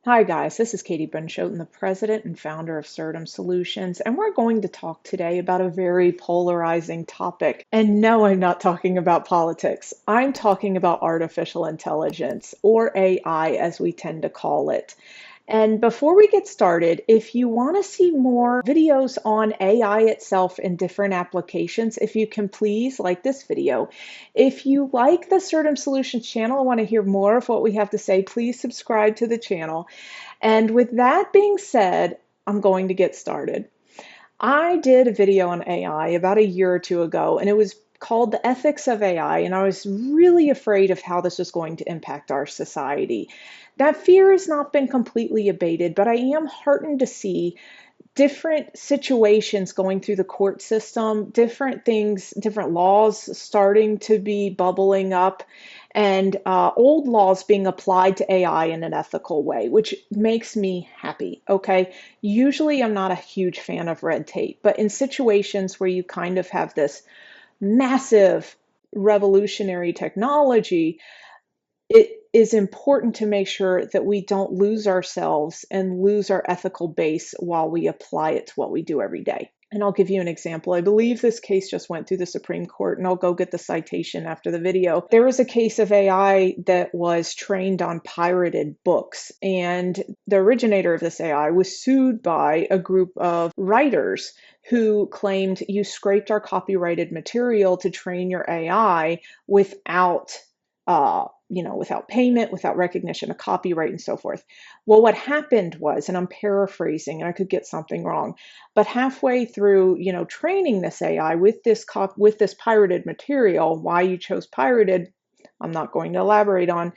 Hi guys, this is Bunschoten, the president and founder of Certum Solutions, and we're going to talk today about a very polarizing topic. And no, I'm not talking about politics. I'm talking about artificial intelligence, or AI as we tend to call it. And before we get started, if you want to see more videos on AI itself and different applications, if you can please like this video. If you like the Certum Solutions channel and want to hear more of what we have to say, please subscribe to the channel. And with that being said, I'm going to get started. I did a video on AI about a year or two ago, and it was called The Ethics of AI, and I was really afraid of how this was going to impact our society. That fear has not been completely abated, but I am heartened to see different situations going through the court system, different things, different laws starting to be bubbling up, and old laws being applied to AI in an ethical way, which makes me happy, okay? Usually I'm not a huge fan of red tape, but in situations where you kind of have this massive revolutionary technology, it is important to make sure that we don't lose ourselves and lose our ethical base while we apply it to what we do every day. And I'll give you an example. I believe this case just went through the Supreme Court, and I'll go get the citation after the video. There was a case of AI that was trained on pirated books, and the originator of this AI was sued by a group of writers who claimed you scraped our copyrighted material to train your AI without without payment, without recognition of copyright and so forth. Well, what happened was, and I'm paraphrasing, and I could get something wrong, but halfway through, training this AI with this pirated material, why you chose pirated, I'm not going to elaborate on.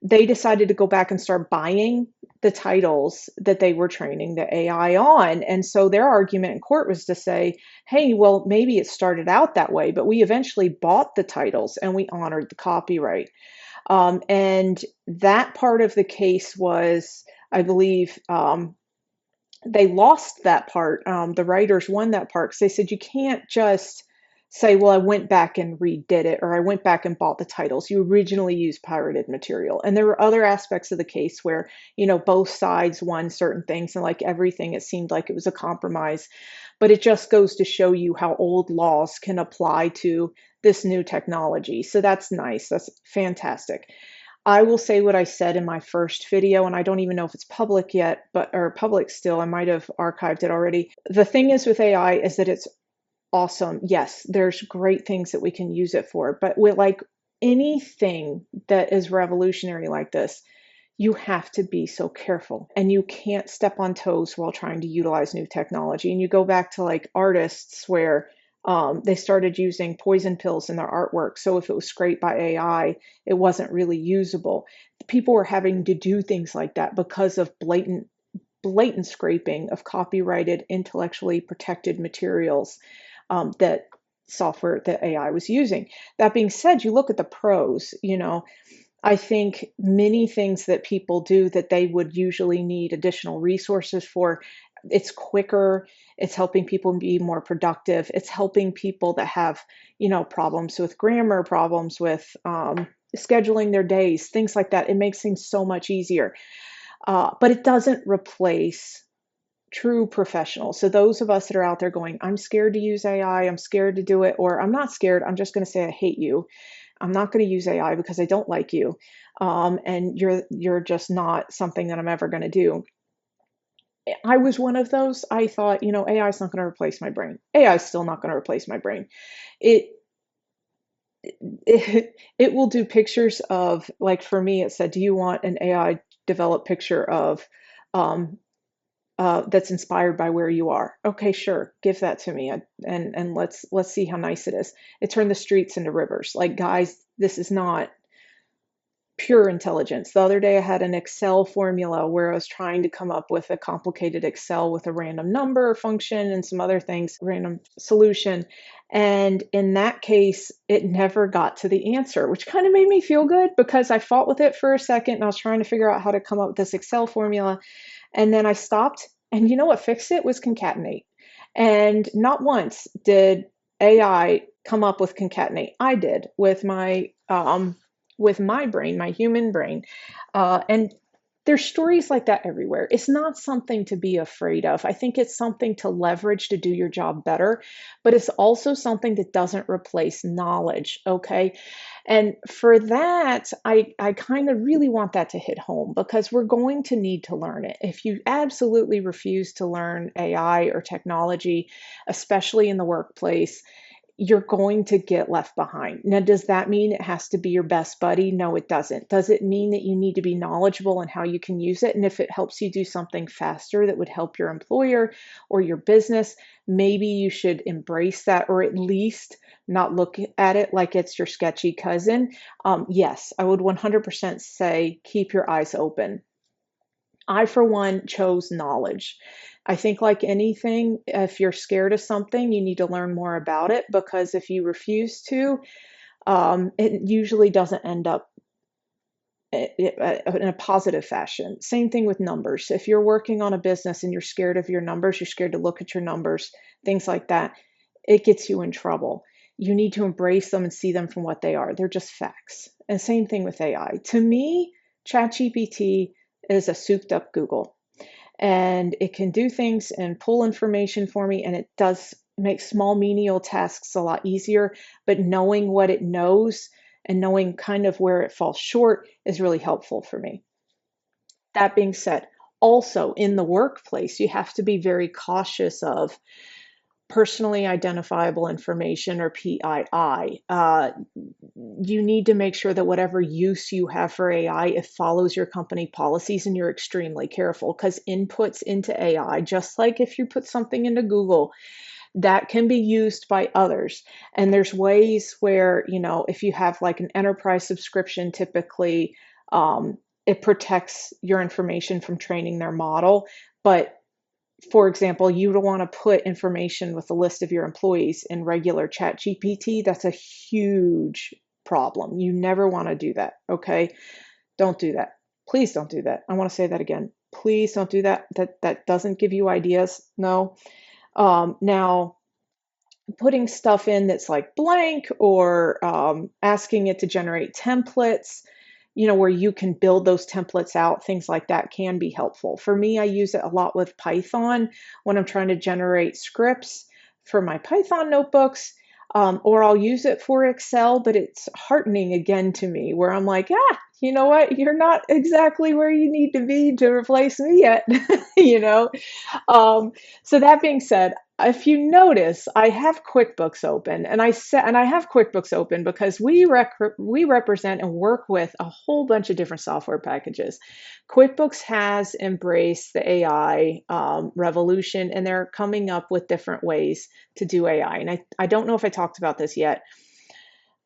They decided to go back and start buying the titles that they were training the AI on. And so their argument in court was to say, hey, well, maybe it started out that way, but we eventually bought the titles and we honored the copyright. And that part of the case was, I believe, they lost that part. The writers won that part because they said you can't just say, well, I went back and redid it, or I went back and bought the titles. You originally used pirated material. And there were other aspects of the case where, both sides won certain things, and like everything, it seemed like it was a compromise. But it just goes to show you how old laws can apply to this new technology. So that's nice. That's fantastic. I will say what I said in my first video, and I don't even know if it's public yet, or public still. I might have archived it already. The thing is with AI is that it's awesome. Yes, there's great things that we can use it for, but with like anything that is revolutionary like this, you have to be so careful, and you can't step on toes while trying to utilize new technology. And you go back to like artists where they started using poison pills in their artwork. So if it was scraped by AI, it wasn't really usable. People were having to do things like that because of blatant scraping of copyrighted, intellectually protected materials that software that AI was using. That being said, you look at the pros, I think many things that people do that they would usually need additional resources for, it's quicker, it's helping people be more productive, it's helping people that have, problems with grammar, problems with scheduling their days, things like that. It makes things so much easier. But it doesn't replace true professionals. So those of us that are out there going, I'm scared to use AI, I'm scared to do it, or I'm not scared, I'm just going to say I hate you. I'm not going to use AI because I don't like you. And you're just not something that I'm ever going to do. I was one of those. I thought, AI is not going to replace my brain. AI is still not going to replace my brain. It will do pictures of, like for me, it said, do you want an AI developed picture of that's inspired by where you are? Okay, sure, give that to me, and let's see how nice it is. It turned the streets into rivers. Like, guys, this is not pure intelligence. The other day I had an Excel formula where I was trying to come up with a complicated Excel with a random number function and some other things, random solution. And in that case, it never got to the answer, which kind of made me feel good because I fought with it for a second and I was trying to figure out how to come up with this Excel formula. And then I stopped, and you know what fixed it was concatenate. And not once did AI come up with concatenate. I did with my with my brain, my human brain. And there's stories like that everywhere. It's not something to be afraid of. I think it's something to leverage to do your job better, but it's also something that doesn't replace knowledge, okay? And for that, I kind of really want that to hit home because we're going to need to learn it. If you absolutely refuse to learn AI or technology, especially in the workplace, you're going to get left behind. Now, does that mean it has to be your best buddy? No, it doesn't. Does it mean that you need to be knowledgeable in how you can use it? And if it helps you do something faster that would help your employer or your business, maybe you should embrace that, or at least not look at it like it's your sketchy cousin. Yes, I would 100% say keep your eyes open. I, for one, chose knowledge. I think, like anything, if you're scared of something, you need to learn more about it, because if you refuse to, it usually doesn't end up in a positive fashion. Same thing with numbers. If you're working on a business and you're scared of your numbers, you're scared to look at your numbers, things like that, it gets you in trouble. You need to embrace them and see them from what they are. They're just facts. And same thing with AI. To me, ChatGPT is a souped up Google, and it can do things and pull information for me, and it does make small menial tasks a lot easier, but knowing what it knows and knowing kind of where it falls short is really helpful for me. That being said, also in the workplace, you have to be very cautious of personally identifiable information, or PII. You need to make sure that whatever use you have for AI, it follows your company policies, and you're extremely careful, because inputs into AI, just like if you put something into Google, that can be used by others. And there's ways where, if you have like an enterprise subscription, typically it protects your information from training their model. But for example, you don't want to put information with a list of your employees in regular Chat GPT. That's a huge problem. You never want to do that. Okay. Don't do that. Please don't do that. I want to say that again. Please don't do that. That doesn't give you ideas. No. Now, putting stuff in that's like blank, or asking it to generate templates, where you can build those templates out, things like that can be helpful. For me, I use it a lot with Python when I'm trying to generate scripts for my Python notebooks, or I'll use it for Excel, but it's heartening again to me, where I'm like, you know what? You're not exactly where you need to be to replace me yet, you know? So that being said, if you notice, I have QuickBooks open, and I have QuickBooks open because we represent and work with a whole bunch of different software packages. QuickBooks has embraced the AI revolution, and they're coming up with different ways to do AI. And I don't know if I talked about this yet.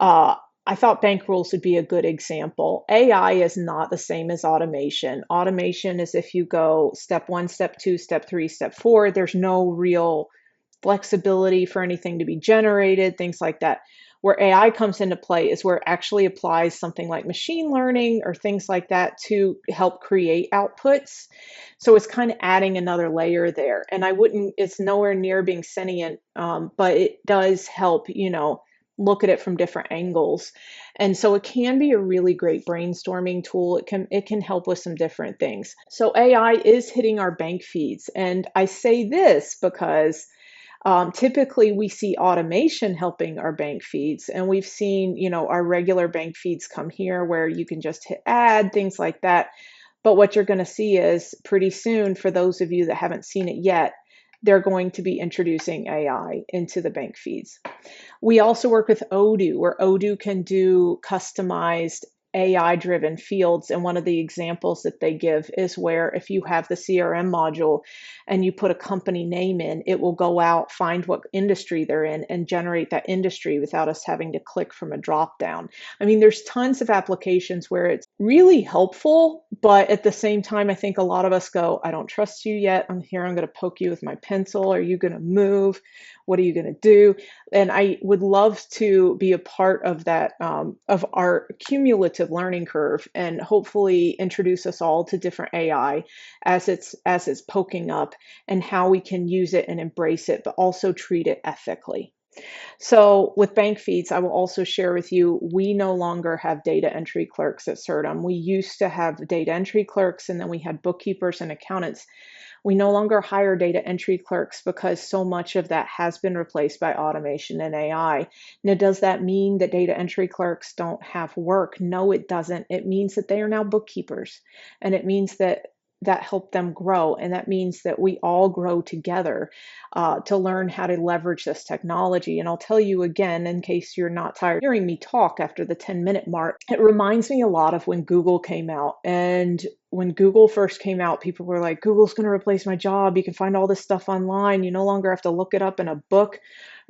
I thought bank rules would be a good example. AI is not the same as automation. Automation is if you go step 1, step 2, step 3, step 4, there's no real flexibility for anything to be generated, things like that. Where AI comes into play is where it actually applies something like machine learning or things like that to help create outputs. So it's kind of adding another layer there. And it's nowhere near being sentient, but it does help, look at it from different angles. And so it can be a really great brainstorming tool. It can help with some different things. So AI is hitting our bank feeds. And I say this because typically we see automation helping our bank feeds, and we've seen, our regular bank feeds come here where you can just hit add, things like that. But what you're going to see is pretty soon, for those of you that haven't seen it yet, they're going to be introducing AI into the bank feeds. We also work with Odoo, where Odoo can do customized AI-driven fields. And one of the examples that they give is where if you have the CRM module and you put a company name in, it will go out, find what industry they're in, and generate that industry without us having to click from a drop down. I mean, there's tons of applications where it's really helpful, but at the same time, I think a lot of us go, I don't trust you yet. I'm going to poke you with my pencil. Are you going to move? What are you going to do? And I would love to be a part of that, of our cumulative learning curve, and hopefully introduce us all to different AI as it's poking up, and how we can use it and embrace it, but also treat it ethically. So with bank feeds, I will also share with you, we no longer have data entry clerks at Certum. We used to have data entry clerks, and then we had bookkeepers and accountants. We no longer hire data entry clerks because so much of that has been replaced by automation and AI. Now, does that mean that data entry clerks don't have work? No, it doesn't. It means that they are now bookkeepers, and it means that help them grow. And that means that we all grow together to learn how to leverage this technology. And I'll tell you again, in case you're not tired of hearing me talk after the 10-minute mark, it reminds me a lot of when Google came out. And when Google first came out, people were like, Google's going to replace my job. You can find all this stuff online. You no longer have to look it up in a book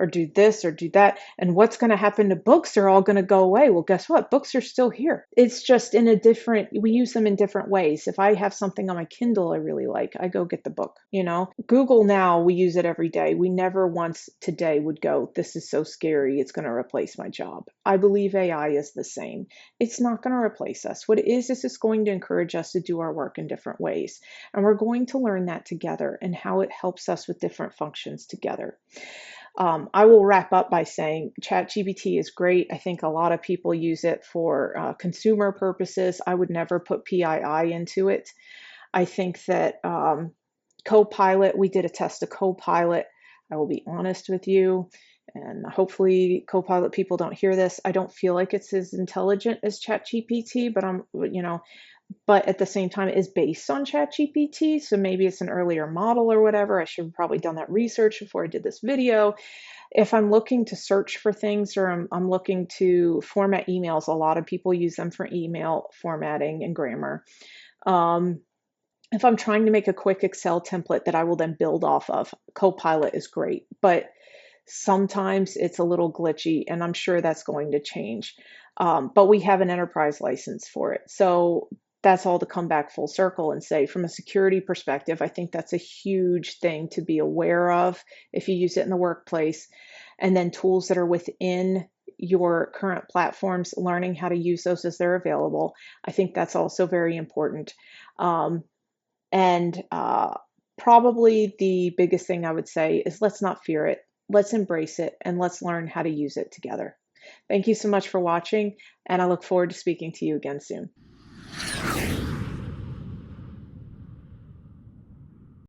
or do this or do that. And what's going to happen to books? They're all going to go away. Well, guess what? Books are still here. It's just in a different, we use them in different ways. If I have something on my Kindle I really like, I go get the book, you know? Google now, we use it every day. We never once today would go, this is so scary. It's going to replace my job. I believe AI is the same. It's not going to replace us. What it is it's going to encourage us to do our work in different ways. And we're going to learn that together and how it helps us with different functions together. I will wrap up by saying ChatGPT is great. I think a lot of people use it for consumer purposes. I would never put PII into it. I think that Copilot, we did a test of Copilot. I will be honest with you, and hopefully Copilot people don't hear this. I don't feel like it's as intelligent as ChatGPT, but at the same time, it is based on ChatGPT. So maybe it's an earlier model or whatever. I should have probably done that research before I did this video. If I'm looking to search for things or I'm looking to format emails, a lot of people use them for email formatting and grammar. If I'm trying to make a quick Excel template that I will then build off of, Copilot is great. But sometimes it's a little glitchy, and I'm sure that's going to change. But we have an enterprise license for it. So that's all to come back full circle and say, from a security perspective, I think that's a huge thing to be aware of if you use it in the workplace. And then tools that are within your current platforms, learning how to use those as they're available. I think that's also very important. And probably the biggest thing I would say is let's not fear it. Let's embrace it and let's learn how to use it together. Thank you so much for watching, and I look forward to speaking to you again soon.